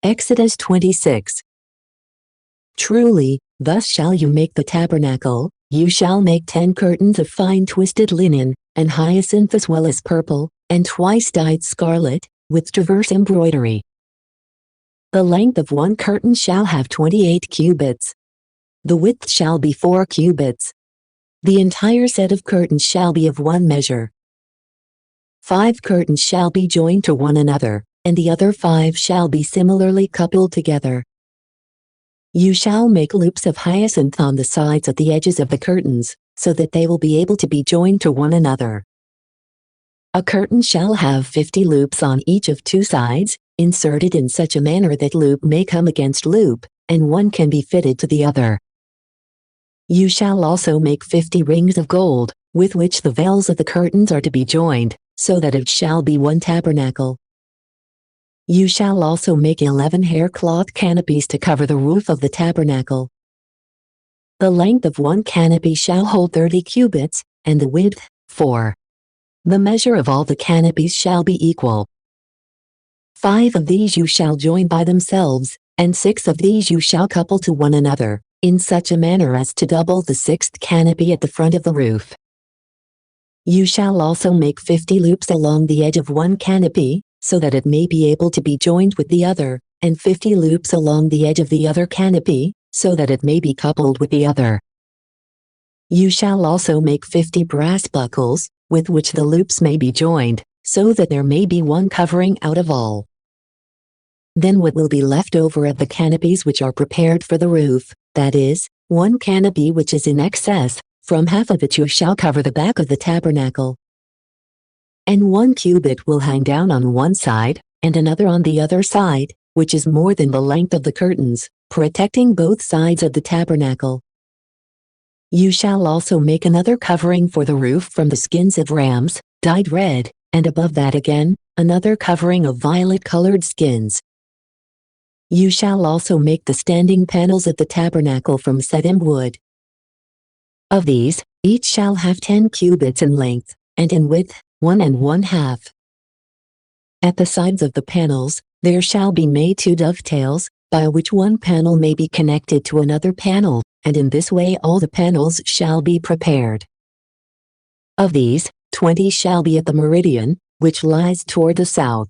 Exodus 26. Truly, thus shall you make the tabernacle. You shall make 10 curtains of fine twisted linen, and hyacinth as well as purple, and twice-dyed scarlet, with diverse embroidery. The length of one curtain shall have 28 cubits. The width shall be 4 cubits. The entire set of curtains shall be of one measure. 5 curtains shall be joined to one another, and the other 5 shall be similarly coupled together. You shall make loops of hyacinth on the sides at the edges of the curtains, so that they will be able to be joined to one another. A curtain shall have 50 loops on each of 2 sides, inserted in such a manner that loop may come against loop, and one can be fitted to the other. You shall also make 50 rings of gold, with which the veils of the curtains are to be joined, so that it shall be one tabernacle. You shall also make 11 haircloth canopies to cover the roof of the tabernacle. The length of one canopy shall hold 30 cubits, and the width, 4. The measure of all the canopies shall be equal. 5 of these you shall join by themselves, and 6 of these you shall couple to one another, in such a manner as to double the 6th canopy at the front of the roof. You shall also make 50 loops along the edge of one canopy, so that it may be able to be joined with the other, and 50 loops along the edge of the other canopy, so that it may be coupled with the other. You shall also make 50 brass buckles, with which the loops may be joined, so that there may be one covering out of all. Then what will be left over of the canopies which are prepared for the roof, that is, one canopy which is in excess, from half of it you shall cover the back of the tabernacle. And 1 cubit will hang down on one side, and another on the other side, which is more than the length of the curtains, protecting both sides of the tabernacle. You shall also make another covering for the roof from the skins of rams, dyed red, and above that again, another covering of violet-colored skins. You shall also make the standing panels of the tabernacle from sedim wood. Of these, each shall have 10 cubits in length, and in width, 1 1/2. At the sides of the panels, there shall be made 2 dovetails, by which one panel may be connected to another panel, and in this way all the panels shall be prepared. Of these, 20 shall be at the meridian, which lies toward the south.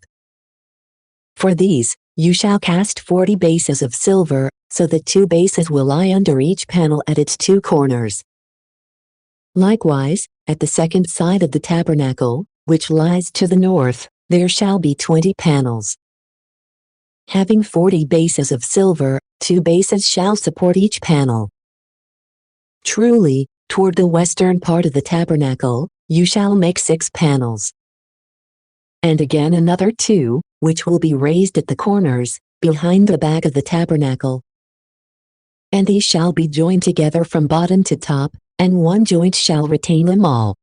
For these, you shall cast 40 bases of silver, so that 2 bases will lie under each panel at its 2 corners. Likewise, at the second side of the tabernacle, which lies to the north, there shall be 20 panels. Having 40 bases of silver, 2 bases shall support each panel. Truly, toward the western part of the tabernacle, you shall make 6 panels. And again another 2, which will be raised at the corners, behind the back of the tabernacle. And these shall be joined together from bottom to top, and one joint shall retain them all.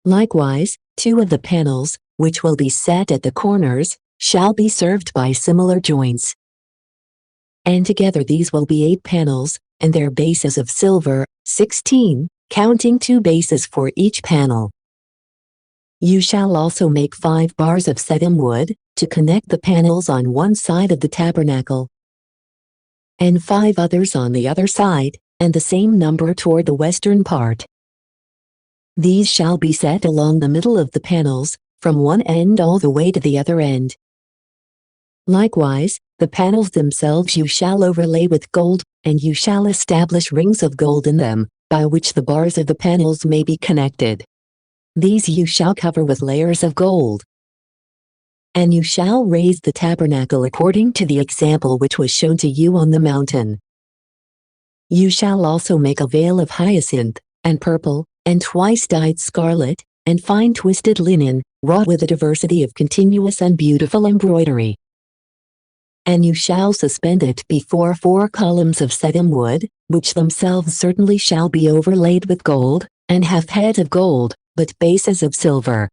Likewise, 2 of the panels, which will be set at the corners, shall be served by similar joints. And together these will be 8 panels, and their bases of silver, 16, counting 2 bases for each panel. You shall also make 5 bars of sedim wood, to connect the panels on one side of the tabernacle, and 5 others on the other side, and the same number toward the western part. These shall be set along the middle of the panels, from one end all the way to the other end. Likewise, the panels themselves you shall overlay with gold, and you shall establish rings of gold in them, by which the bars of the panels may be connected. These you shall cover with layers of gold. And you shall raise the tabernacle according to the example which was shown to you on the mountain. You shall also make a veil of hyacinth, and purple, and twice-dyed scarlet, and fine twisted linen, wrought with a diversity of continuous and beautiful embroidery. And you shall suspend it before 4 columns of sedim wood, which themselves certainly shall be overlaid with gold, and have heads of gold, but bases of silver.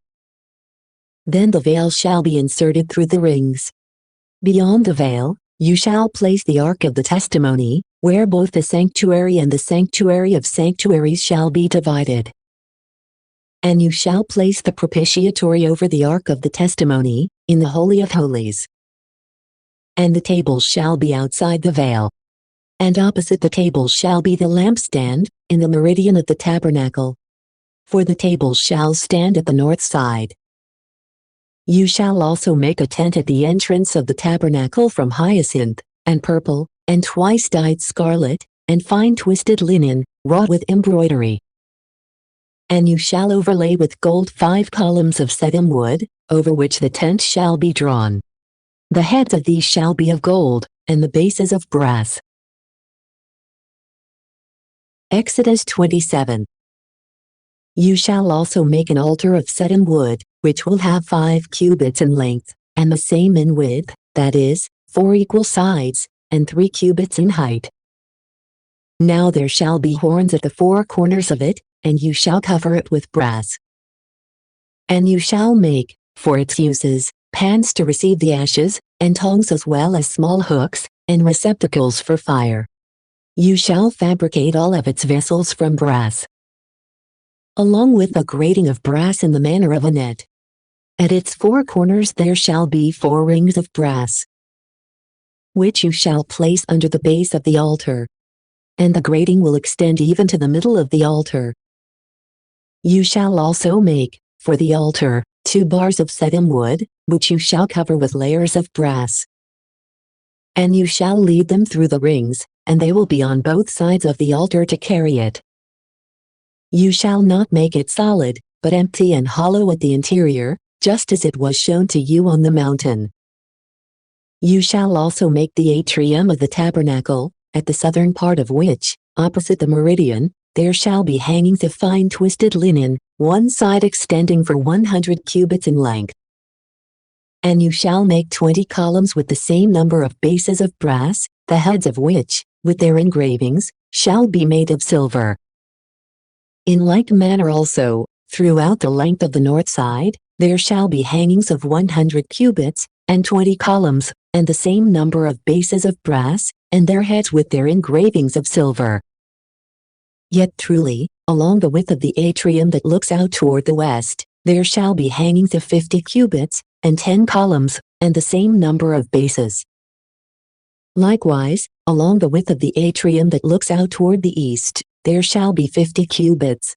Then the veil shall be inserted through the rings. Beyond the veil, you shall place the ark of the testimony, where both the sanctuary and the sanctuary of sanctuaries shall be divided. And you shall place the propitiatory over the ark of the testimony, in the Holy of Holies. and the table shall be outside the veil. And opposite the table shall be the lampstand, in the meridian of the tabernacle. For the table shall stand at the north side. You shall also make a tent at the entrance of the tabernacle from hyacinth, and purple, and twice-dyed scarlet, and fine twisted linen, wrought with embroidery. And you shall overlay with gold 5 columns of sedim wood, over which the tent shall be drawn. The heads of these shall be of gold, and the bases of brass. Exodus 27. You shall also make an altar of sedim wood, which will have 5 cubits in length, and the same in width, that is, 4 equal sides, and 3 cubits in height. Now there shall be horns at the 4 corners of it, and you shall cover it with brass. And you shall make, for its uses, pans to receive the ashes, and tongs as well as small hooks, and receptacles for fire. You shall fabricate all of its vessels from brass, along with a grating of brass in the manner of a net. At its 4 corners there shall be 4 rings of brass, which you shall place under the base of the altar. And the grating will extend even to the middle of the altar. You shall also make, for the altar, 2 bars of sedim wood, which you shall cover with layers of brass. And you shall lead them through the rings, and they will be on both sides of the altar to carry it. You shall not make it solid, but empty and hollow at the interior, just as it was shown to you on the mountain. You shall also make the atrium of the tabernacle, at the southern part of which, opposite the meridian, there shall be hangings of fine twisted linen, one side extending for 100 cubits in length. And you shall make 20 columns with the same number of bases of brass, the heads of which, with their engravings, shall be made of silver. In like manner also, throughout the length of the north side, there shall be hangings of 100 cubits, and 20 columns, and the same number of bases of brass, and their heads with their engravings of silver. Yet truly, along the width of the atrium that looks out toward the west, there shall be hangings of 50 cubits, and 10 columns, and the same number of bases. Likewise, along the width of the atrium that looks out toward the east, there shall be 50 cubits,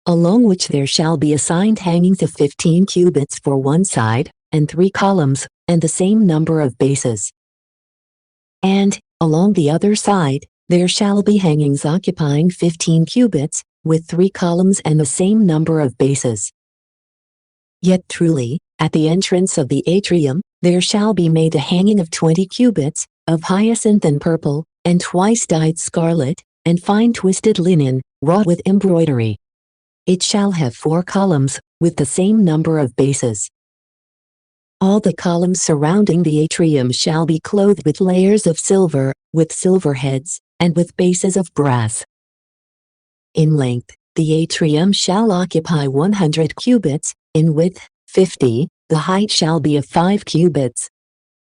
along which there shall be assigned hangings of 15 cubits for one side, and 3 columns, and the same number of bases. And, along the other side, there shall be hangings occupying 15 cubits, with 3 columns and the same number of bases. Yet truly, at the entrance of the atrium, there shall be made a hanging of 20 cubits, of hyacinth and purple, and twice-dyed scarlet, and fine twisted linen, wrought with embroidery. It shall have 4 columns, with the same number of bases. All the columns surrounding the atrium shall be clothed with layers of silver, with silver heads, and with bases of brass. In length, the atrium shall occupy 100 cubits, in width, 50, the height shall be of 5 cubits.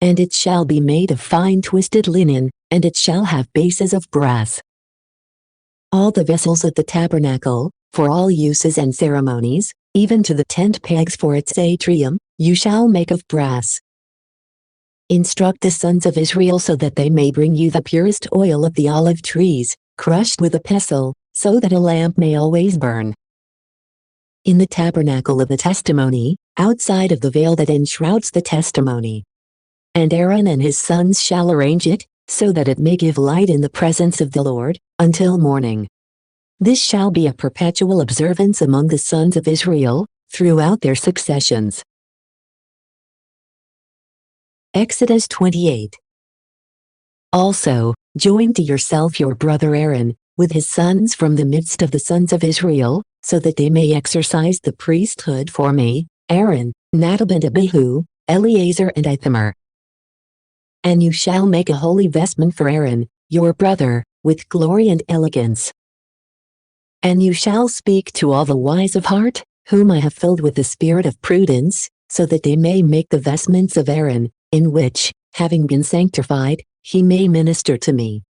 And it shall be made of fine twisted linen, and it shall have bases of brass. All the vessels of the tabernacle, for all uses and ceremonies, even to the tent pegs for its atrium, you shall make of brass. Instruct the sons of Israel so that they may bring you the purest oil of the olive trees, crushed with a pestle, so that a lamp may always burn. In the tabernacle of the testimony, outside of the veil that enshrouds the testimony. And Aaron and his sons shall arrange it, so that it may give light in the presence of the Lord, until morning. This shall be a perpetual observance among the sons of Israel, throughout their successions. Exodus 28. Also, join to yourself your brother Aaron, with his sons from the midst of the sons of Israel, so that they may exercise the priesthood for me, Aaron, Nadab and Abihu, Eleazar and Ithamar. And you shall make a holy vestment for Aaron, your brother, with glory and elegance. And you shall speak to all the wise of heart, whom I have filled with the spirit of prudence, so that they may make the vestments of Aaron, in which, having been sanctified, he may minister to me.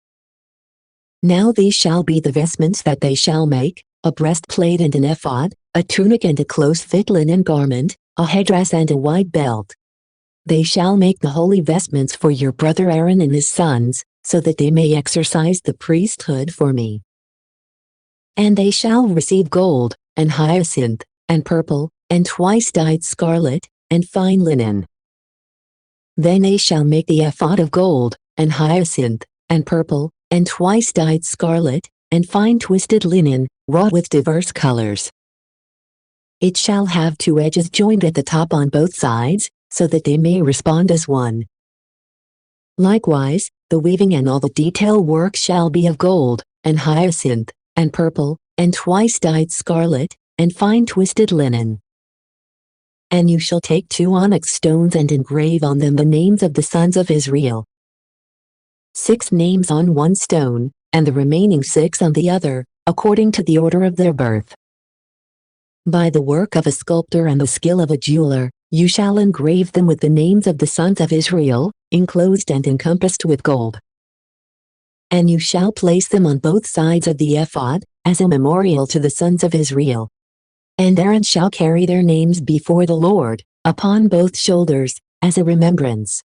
Now these shall be the vestments that they shall make: a breastplate and an ephod, a tunic and a close-fit linen garment, a headdress and a wide belt. They shall make the holy vestments for your brother Aaron and his sons, so that they may exercise the priesthood for me. And they shall receive gold, and hyacinth, and purple, and twice-dyed scarlet, and fine linen. Then they shall make the ephod of gold, and hyacinth, and purple, and twice-dyed scarlet, and fine twisted linen, wrought with diverse colors. It shall have 2 edges joined at the top on both sides, so that they may respond as one. Likewise, the weaving and all the detail work shall be of gold, and hyacinth, and purple, and twice-dyed scarlet, and fine twisted linen. And you shall take 2 onyx stones and engrave on them the names of the sons of Israel. 6 names on one stone, and the remaining 6 on the other, according to the order of their birth. By the work of a sculptor and the skill of a jeweler, you shall engrave them with the names of the sons of Israel, enclosed and encompassed with gold. And you shall place them on both sides of the ephod, as a memorial to the sons of Israel. And Aaron shall carry their names before the Lord, upon both shoulders, as a remembrance.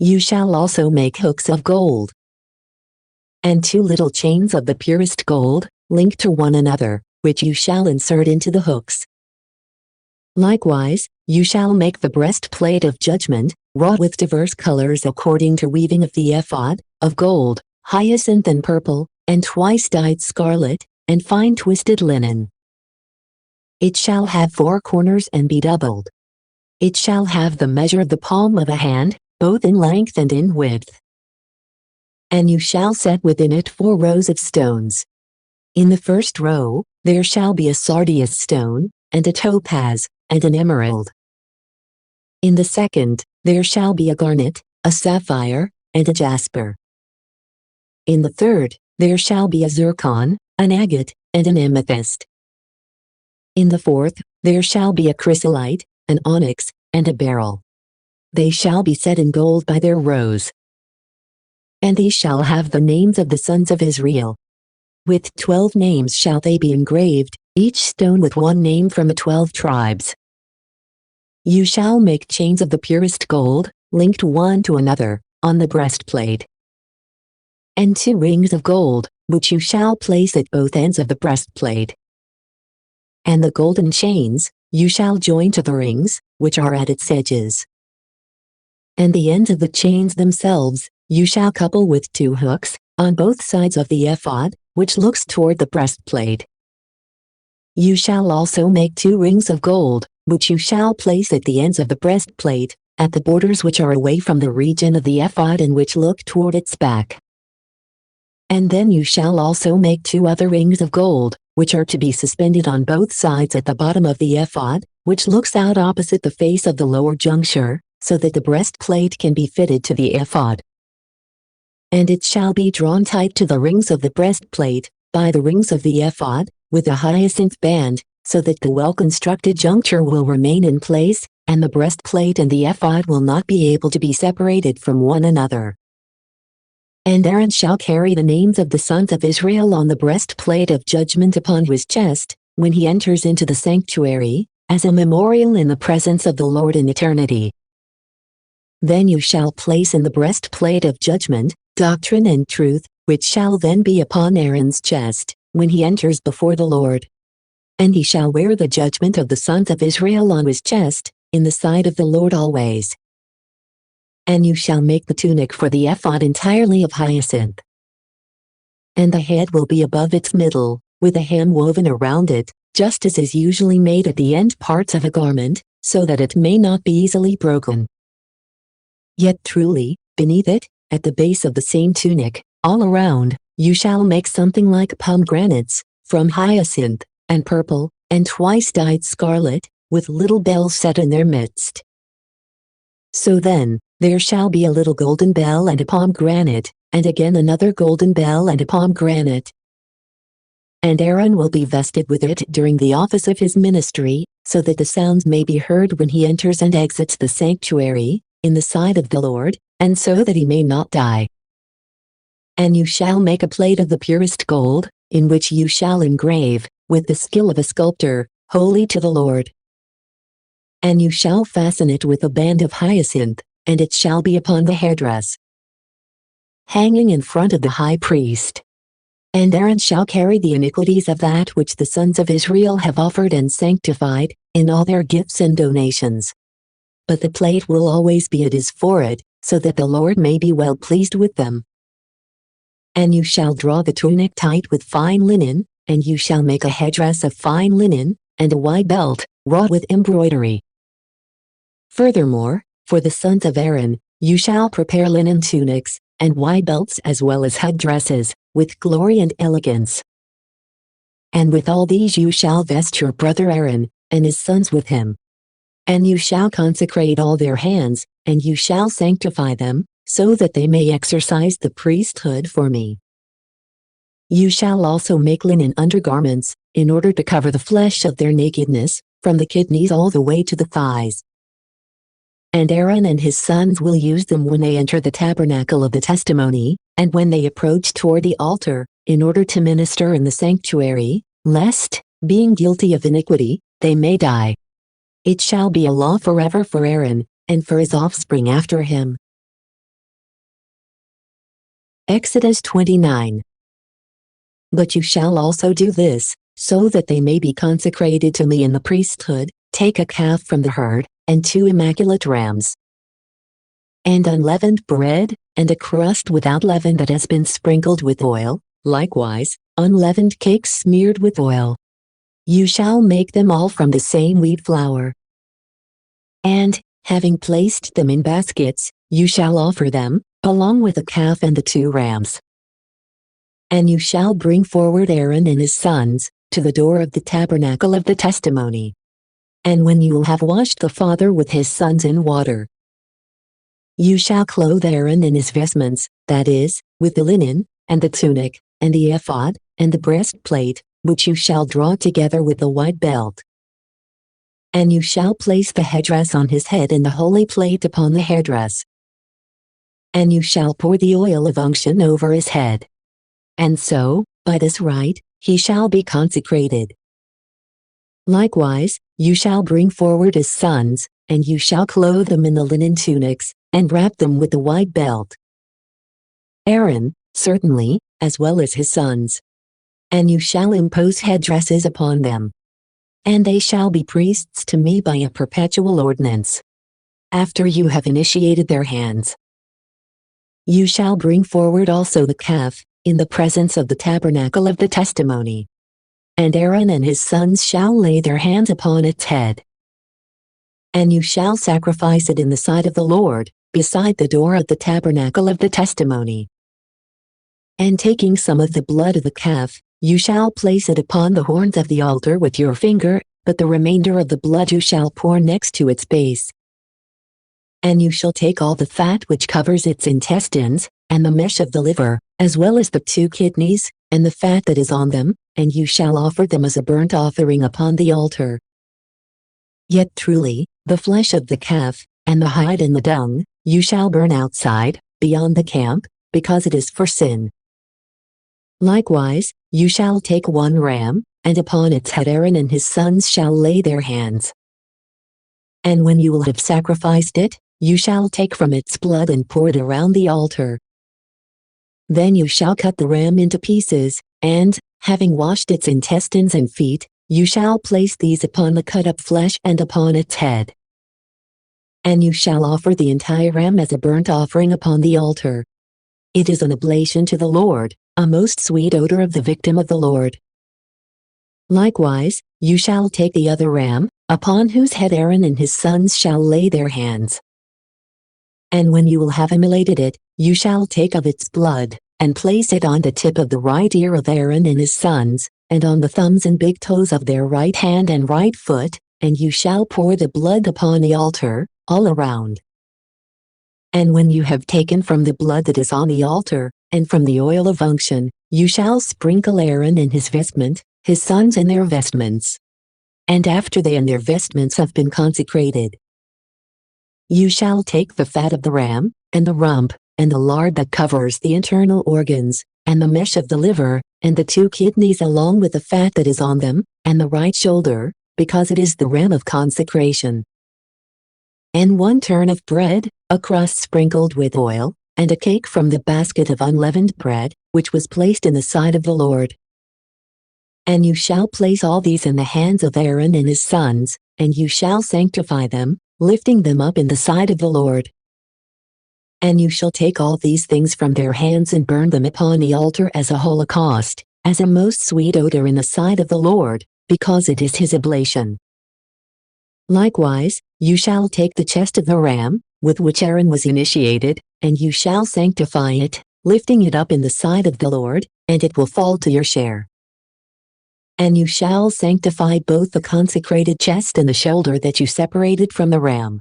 You shall also make hooks of gold, and 2 little chains of the purest gold, linked to one another, which you shall insert into the hooks. Likewise, you shall make the breastplate of judgment, wrought with diverse colors according to weaving of the ephod, of gold, hyacinth and purple, and twice-dyed scarlet, and fine twisted linen. It shall have 4 corners and be doubled. It shall have the measure of the palm of a hand, both in length and in width. And you shall set within it 4 rows of stones. In the first row, there shall be a sardius stone, and a topaz, and an emerald. In the second, there shall be a garnet, a sapphire, and a jasper. In the third, there shall be a zircon, an agate, and an amethyst. In the fourth, there shall be a chrysolite, an onyx, and a beryl. They shall be set in gold by their rows. And these shall have the names of the sons of Israel. With 12 names shall they be engraved, each stone with 1 name from the 12 tribes. You shall make chains of the purest gold, linked one to another, on the breastplate. And 2 rings of gold, which you shall place at both ends of the breastplate. And the golden chains, you shall join to the rings, which are at its edges. And the ends of the chains themselves, you shall couple with 2 hooks, on both sides of the ephod, which looks toward the breastplate. You shall also make 2 rings of gold, which you shall place at the ends of the breastplate, at the borders which are away from the region of the ephod and which look toward its back. And then you shall also make 2 other rings of gold, which are to be suspended on both sides at the bottom of the ephod, which looks out opposite the face of the lower juncture, so that the breastplate can be fitted to the ephod. And it shall be drawn tight to the rings of the breastplate, by the rings of the ephod, with a hyacinth band, so that the well-constructed juncture will remain in place, and the breastplate and the ephod will not be able to be separated from one another. And Aaron shall carry the names of the sons of Israel on the breastplate of judgment upon his chest, when he enters into the sanctuary, as a memorial in the presence of the Lord in eternity. Then you shall place in the breastplate of judgment, doctrine and truth, which shall then be upon Aaron's chest, when he enters before the Lord. And he shall wear the judgment of the sons of Israel on his chest, in the sight of the Lord always. And you shall make the tunic for the ephod entirely of hyacinth. And the head will be above its middle, with a hem woven around it, just as is usually made at the end parts of a garment, so that it may not be easily broken. Yet truly, beneath it, at the base of the same tunic, all around, you shall make something like pomegranates, from hyacinth, and purple, and twice-dyed scarlet, with little bells set in their midst. So then, there shall be a little golden bell and a pomegranate, and again another golden bell and a pomegranate. And Aaron will be vested with it during the office of his ministry, so that the sounds may be heard when he enters and exits the sanctuary, in the sight of the Lord, and so that he may not die. And you shall make a plate of the purest gold, in which you shall engrave, with the skill of a sculptor, holy to the Lord. And you shall fasten it with a band of hyacinth, and it shall be upon the hairdress, hanging in front of the high priest. And Aaron shall carry the iniquities of that which the sons of Israel have offered and sanctified, in all their gifts and donations. But the plate will always be at his forehead, so that the Lord may be well pleased with them. And you shall draw the tunic tight with fine linen, and you shall make a headdress of fine linen, and a wide belt, wrought with embroidery. Furthermore, for the sons of Aaron, you shall prepare linen tunics, and wide belts as well as headdresses, with glory and elegance. And with all these you shall vest your brother Aaron, and his sons with him. And you shall consecrate all their hands, and you shall sanctify them, so that they may exercise the priesthood for me. You shall also make linen undergarments, in order to cover the flesh of their nakedness, from the kidneys all the way to the thighs. And Aaron and his sons will use them when they enter the tabernacle of the testimony, and when they approach toward the altar, in order to minister in the sanctuary, lest, being guilty of iniquity, they may die. It shall be a law forever for Aaron, and for his offspring after him. Exodus 29. But you shall also do this, so that they may be consecrated to me in the priesthood. Take a calf from the herd, and 2 immaculate rams, and unleavened bread, and a crust without leaven that has been sprinkled with oil, likewise, unleavened cakes smeared with oil. You shall make them all from the same wheat flour. And, having placed them in baskets, you shall offer them, along with the calf and the 2 rams. And you shall bring forward Aaron and his sons, to the door of the tabernacle of the testimony. And when you will have washed the father with his sons in water, you shall clothe Aaron in his vestments, that is, with the linen, and the tunic, and the ephod, and the breastplate, which you shall draw together with the white belt. And you shall place the headdress on his head and the holy plate upon the hairdress. And you shall pour the oil of unction over his head. And so, by this rite, he shall be consecrated. Likewise, you shall bring forward his sons, and you shall clothe them in the linen tunics, and wrap them with the white belt. Aaron, certainly, as well as his sons. And you shall impose headdresses upon them. And they shall be priests to me by a perpetual ordinance, after you have initiated their hands. You shall bring forward also the calf, in the presence of the tabernacle of the testimony. And Aaron and his sons shall lay their hands upon its head. And you shall sacrifice it in the sight of the Lord, beside the door of the tabernacle of the testimony. And taking some of the blood of the calf, you shall place it upon the horns of the altar with your finger, but the remainder of the blood you shall pour next to its base. And you shall take all the fat which covers its intestines, and the mesh of the liver, as well as the 2 kidneys, and the fat that is on them, and you shall offer them as a burnt offering upon the altar. Yet truly, the flesh of the calf, and the hide and the dung, you shall burn outside, beyond the camp, because it is for sin. Likewise, you shall take 1 ram, and upon its head Aaron and his sons shall lay their hands. And when you will have sacrificed it, you shall take from its blood and pour it around the altar. Then you shall cut the ram into pieces, and, having washed its intestines and feet, you shall place these upon the cut-up flesh and upon its head. And you shall offer the entire ram as a burnt offering upon the altar. It is an oblation to the Lord, a most sweet odor of the victim of the Lord. Likewise, you shall take the other ram, upon whose head Aaron and his sons shall lay their hands. And when you will have immolated it, you shall take of its blood, and place it on the tip of the right ear of Aaron and his sons, and on the thumbs and big toes of their right hand and right foot, and you shall pour the blood upon the altar, all around. And when you have taken from the blood that is on the altar, and from the oil of unction, you shall sprinkle Aaron and his vestment, his sons and their vestments. And after they and their vestments have been consecrated, you shall take the fat of the ram, and the rump, and the lard that covers the internal organs, and the mesh of the liver, and the 2 kidneys along with the fat that is on them, and the right shoulder, because it is the ram of consecration. and 1 turn of bread, a crust sprinkled with oil, and a cake from the basket of unleavened bread, which was placed in the sight of the Lord. And you shall place all these in the hands of Aaron and his sons, and you shall sanctify them, lifting them up in the sight of the Lord. And you shall take all these things from their hands and burn them upon the altar as a holocaust, as a most sweet odor in the sight of the Lord, because it is his oblation. Likewise, you shall take the chest of the ram, with which Aaron was initiated, and you shall sanctify it, lifting it up in the sight of the Lord, and it will fall to your share. And you shall sanctify both the consecrated chest and the shoulder that you separated from the ram,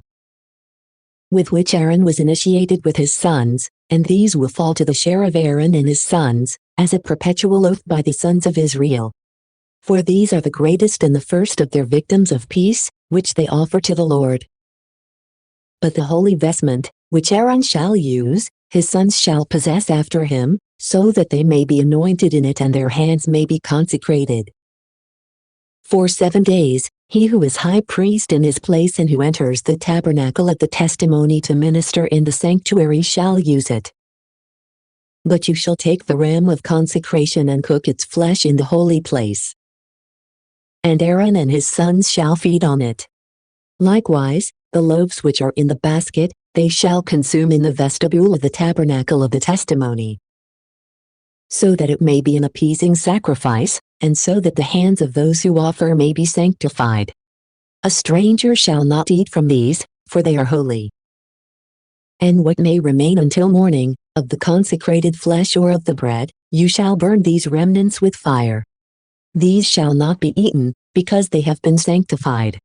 with which Aaron was initiated with his sons, and these will fall to the share of Aaron and his sons, as a perpetual oath by the sons of Israel. For these are the greatest and the first of their victims of peace, which they offer to the Lord. But the holy vestment, which Aaron shall use, his sons shall possess after him, so that they may be anointed in it and their hands may be consecrated. For 7 days, he who is high priest in his place and who enters the tabernacle of the testimony to minister in the sanctuary shall use it. But you shall take the ram of consecration and cook its flesh in the holy place. And Aaron and his sons shall feed on it. Likewise, the loaves which are in the basket, they shall consume in the vestibule of the tabernacle of the testimony, so that it may be an appeasing sacrifice, and so that the hands of those who offer may be sanctified. A stranger shall not eat from these, for they are holy. And what may remain until morning, of the consecrated flesh or of the bread, you shall burn these remnants with fire. These shall not be eaten, because they have been sanctified.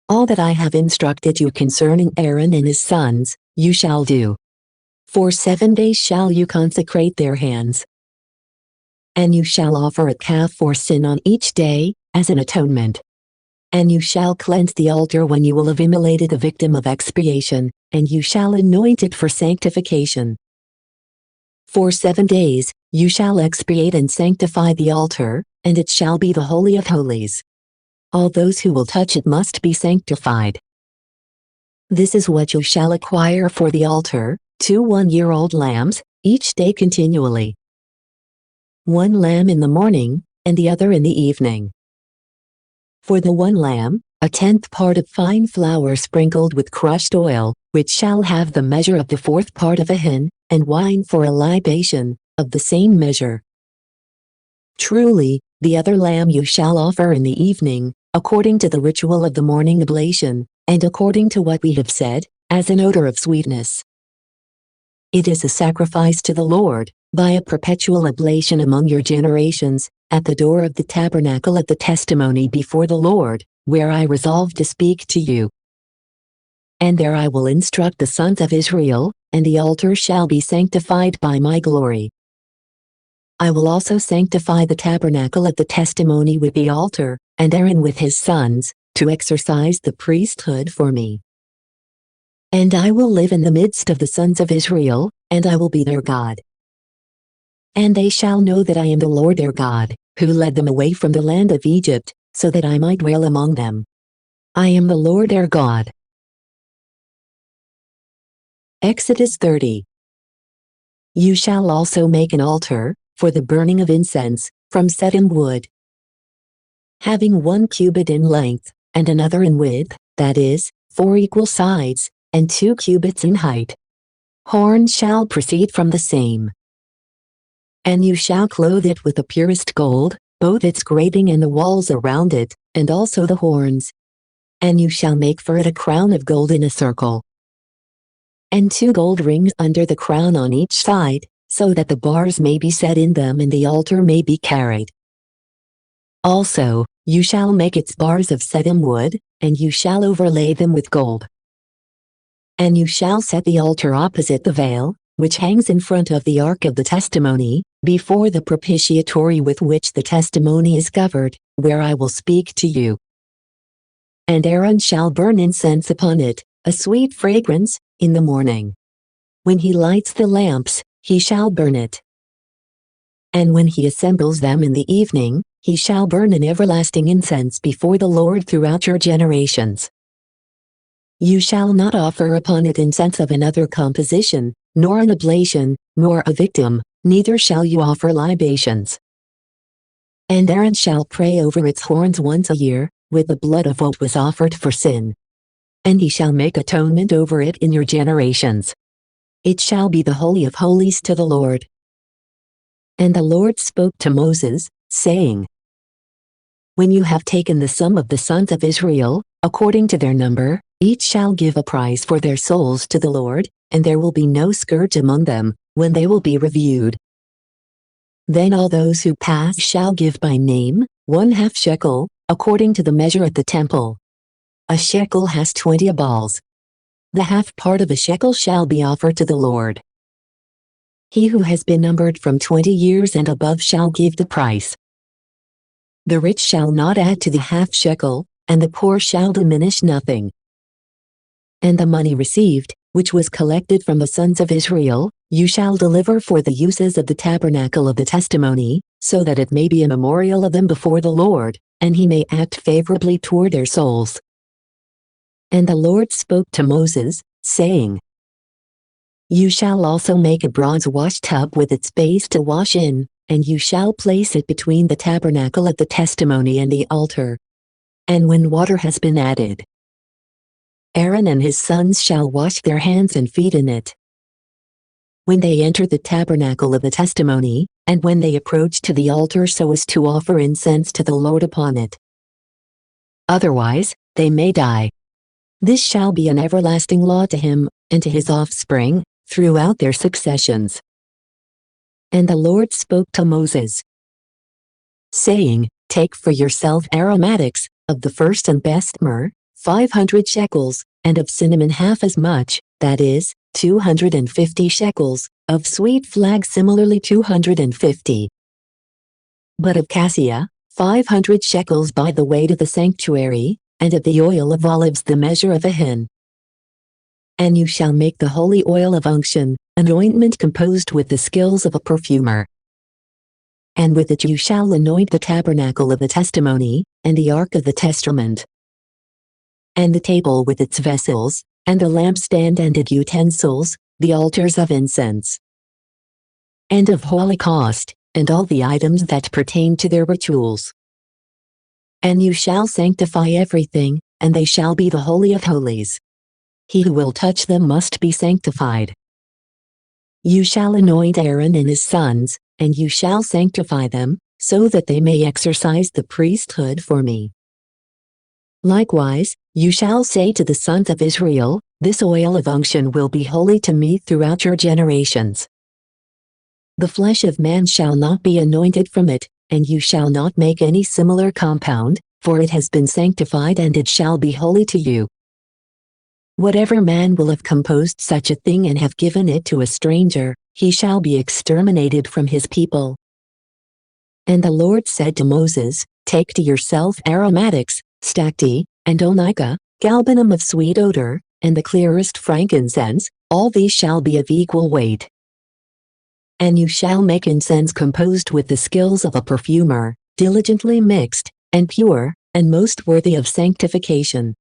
All that I have instructed you concerning Aaron and his sons, you shall do. For 7 days shall you consecrate their hands. And you shall offer a calf for sin on each day, as an atonement. And you shall cleanse the altar when you will have immolated a victim of expiation, and you shall anoint it for sanctification. For 7 days, you shall expiate and sanctify the altar, and it shall be the Holy of Holies. All those who will touch it must be sanctified. This is what you shall acquire for the altar, 2 one-year-old lambs, each day continually. 1 lamb in the morning, and the other in the evening. For the 1 lamb, 1/10 part of fine flour sprinkled with crushed oil, which shall have the measure of the 4th part of a hin, and wine for a libation, of the same measure. Truly, the other lamb you shall offer in the evening, according to the ritual of the morning oblation, and according to what we have said, as an odor of sweetness. It is a sacrifice to the Lord, by a perpetual oblation among your generations, at the door of the tabernacle of the testimony before the Lord, where I resolve to speak to you. And there I will instruct the sons of Israel, and the altar shall be sanctified by my glory. I will also sanctify the tabernacle of the testimony with the altar, and Aaron with his sons, to exercise the priesthood for me. And I will live in the midst of the sons of Israel, and I will be their God. And they shall know that I am the Lord their God, who led them away from the land of Egypt, so that I might dwell among them. I am the Lord their God. Exodus 30. You shall also make an altar, for the burning of incense, from shittim wood, having 1 cubit in length, and another in width, that is, 4 equal sides, and 2 cubits in height. Horns shall proceed from the same. And you shall clothe it with the purest gold, both its grating and the walls around it, and also the horns. And you shall make for it a crown of gold in a circle, and 2 gold rings under the crown on each side, so that the bars may be set in them and the altar may be carried. Also, you shall make its bars of shittim wood, and you shall overlay them with gold. And you shall set the altar opposite the veil, which hangs in front of the ark of the testimony, before the propitiatory with which the testimony is covered, where I will speak to you. And Aaron shall burn incense upon it, a sweet fragrance, in the morning. When he lights the lamps, he shall burn it. And when he assembles them in the evening, he shall burn an everlasting incense before the Lord throughout your generations. You shall not offer upon it incense of another composition, nor an oblation, nor a victim, neither shall you offer libations. And Aaron shall pray over its horns once a year, with the blood of what was offered for sin. And he shall make atonement over it in your generations. It shall be the Holy of Holies to the Lord. And the Lord spoke to Moses, saying, When you have taken the sum of the sons of Israel, according to their number, each shall give a price for their souls to the Lord, and there will be no scourge among them, when they will be reviewed. Then all those who pass shall give by name, 1/2 shekel, according to the measure at the temple. A shekel has 20 balls. The half part of a shekel shall be offered to the Lord. He who has been numbered from 20 years and above shall give the price. The rich shall not add to the half shekel, and the poor shall diminish nothing. And the money received, which was collected from the sons of Israel, you shall deliver for the uses of the tabernacle of the testimony, so that it may be a memorial of them before the Lord, and he may act favorably toward their souls. And the Lord spoke to Moses, saying, You shall also make a bronze wash tub with its base to wash in, and you shall place it between the tabernacle of the testimony and the altar. And when water has been added, Aaron and his sons shall wash their hands and feet in it. When they enter the tabernacle of the testimony, and when they approach to the altar so as to offer incense to the Lord upon it. Otherwise, they may die. This shall be an everlasting law to him, and to his offspring, throughout their successions. And the Lord spoke to Moses, saying, Take for yourself aromatics, of the first and best myrrh, 500 shekels, and of cinnamon half as much, that is, 250 shekels, of sweet flag similarly 250. But of cassia, 500 shekels by the way to the sanctuary, and of the oil of olives the measure of a hin. And you shall make the holy oil of unction, an ointment composed with the skills of a perfumer. And with it you shall anoint the tabernacle of the testimony, and the ark of the testament, and the table with its vessels, and the lampstand and its utensils, the altars of incense, and of holocaust, and all the items that pertain to their rituals. And you shall sanctify everything, and they shall be the Holy of Holies. He who will touch them must be sanctified. You shall anoint Aaron and his sons, and you shall sanctify them, so that they may exercise the priesthood for me. Likewise, you shall say to the sons of Israel, This oil of unction will be holy to me throughout your generations. The flesh of man shall not be anointed from it, and you shall not make any similar compound, for it has been sanctified and it shall be holy to you. Whatever man will have composed such a thing and have given it to a stranger, he shall be exterminated from his people. And the Lord said to Moses, Take to yourself aromatics, stacte, and onycha, galbanum of sweet odor, and the clearest frankincense, all these shall be of equal weight. And you shall make incense composed with the skills of a perfumer, diligently mixed, and pure, and most worthy of sanctification.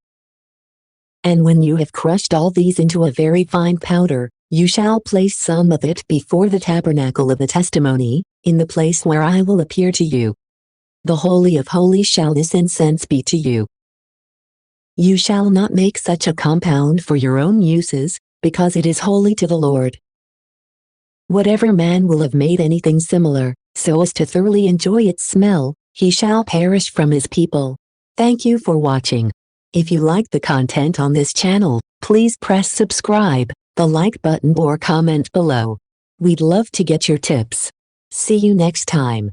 And when you have crushed all these into a very fine powder, you shall place some of it before the tabernacle of the testimony, in the place where I will appear to you. The Holy of Holies shall this incense be to you. You shall not make such a compound for your own uses, because it is holy to the Lord. Whatever man will have made anything similar, so as to thoroughly enjoy its smell, he shall perish from his people. Thank you for watching. If you like the content on this channel, please press subscribe, the like button or comment below. We'd love to get your tips. See you next time.